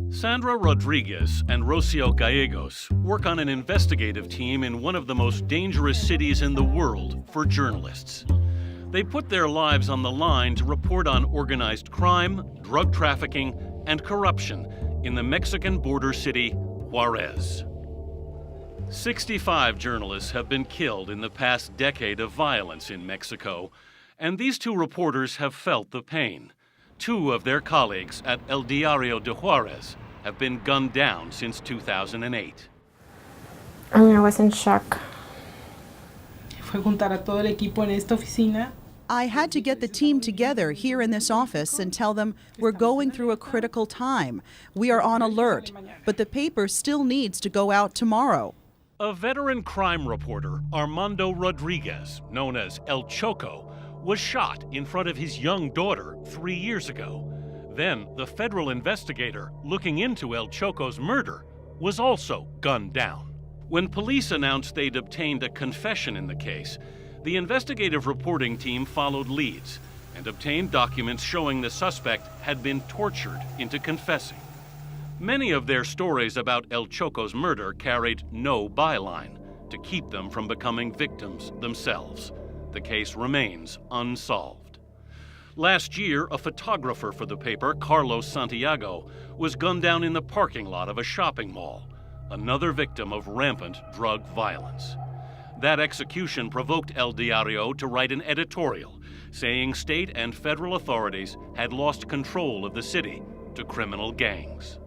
Sandra Rodríguez and Rocío Gallegos work on an investigative team in one of the most dangerous cities in the world for journalists. They put their lives on the line to report on organized crime, drug trafficking, and corruption in the Mexican border city, Juárez. 65 journalists have been killed in the past decade of violence in Mexico, and these two reporters have felt the pain. Two of their colleagues at El Diario de Juárez have been gunned down since 2008. I was in shock. Fue juntar a todo el equipo en esta oficina. I had to get the team together here in this office and tell them we're going through a critical time. We are on alert, but the paper still needs to go out tomorrow. A veteran crime reporter, Armando Rodriguez, known as El Choco, was shot in front of his young daughter 3 years ago. Then the federal investigator looking into El Choco's murder was also gunned down. When police announced they'd obtained a confession in the case, the investigative reporting team followed leads and obtained documents showing the suspect had been tortured into confessing. Many of their stories about El Choco's murder carried no byline to keep them from becoming victims themselves. The case remains unsolved. Last year, a photographer for the paper, Carlos Santiago, was gunned down in the parking lot of a shopping mall, another victim of rampant drug violence. That execution provoked El Diario to write an editorial saying state and federal authorities had lost control of the city to criminal gangs.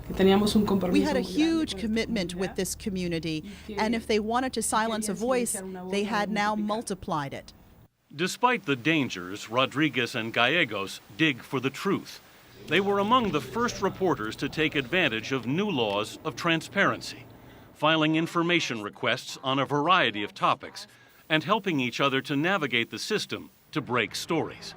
We had a huge commitment with this community, and if they wanted to silence a voice, they had now multiplied it. Despite the dangers, Rodriguez and Gallegos dig for the truth. They were among the first reporters to take advantage of new laws of transparency, filing information requests on a variety of topics, and helping each other to navigate the system to break stories.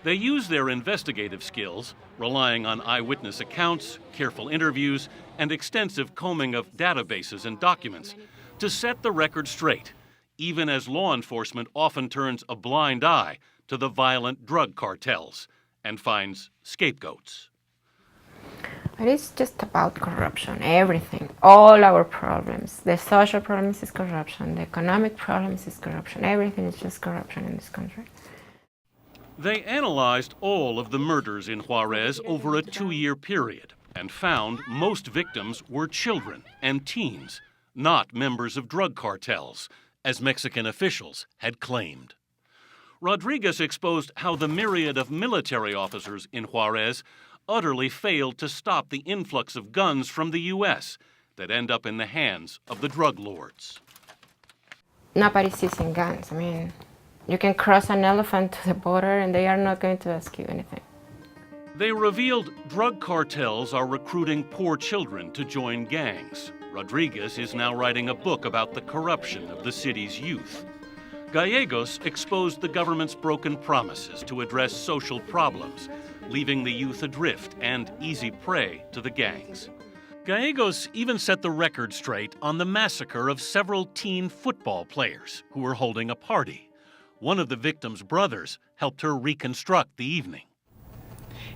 They use their investigative skills, relying on eyewitness accounts, careful interviews, and extensive combing of databases and documents, to set the record straight, even as law enforcement often turns a blind eye to the violent drug cartels and finds scapegoats. It is just about corruption, everything, all our problems. The social problems is corruption, the economic problems is corruption, everything is just corruption in this country. They analyzed all of the murders in Juárez over a 2-year period and found most victims were children and teens, not members of drug cartels, as Mexican officials had claimed. Rodriguez exposed how the myriad of military officers in Juárez utterly failed to stop the influx of guns from the U.S. that end up in the hands of the drug lords. Nobody's using guns. You can cross an elephant to the border and they are not going to ask you anything. They revealed drug cartels are recruiting poor children to join gangs. Rodriguez is now writing a book about the corruption of the city's youth. Gallegos exposed the government's broken promises to address social problems, leaving the youth adrift and easy prey to the gangs. Gallegos even set the record straight on the massacre of several teen football players who were holding a party. One of the victims' brothers helped her reconstruct the evening.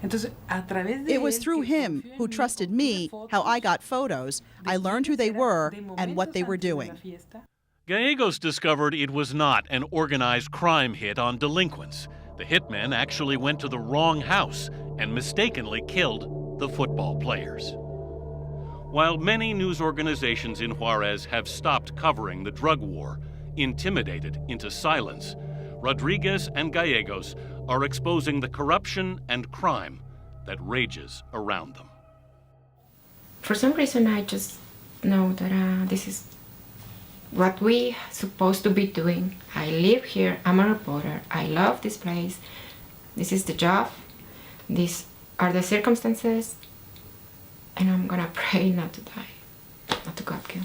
It was through him, who trusted me, how I got photos. I learned who they were and what they were doing. Gallegos discovered it was not an organized crime hit on delinquents. The hitmen actually went to the wrong house and mistakenly killed the football players. While many news organizations in Juárez have stopped covering the drug war, intimidated into silence, Rodriguez and Gallegos are exposing the corruption and crime that rages around them. For some reason, I just know that this is what we supposed to be doing. I live here, I'm a reporter, I love this place, this is the job, these are the circumstances, and I'm gonna pray not to die, not to God kill.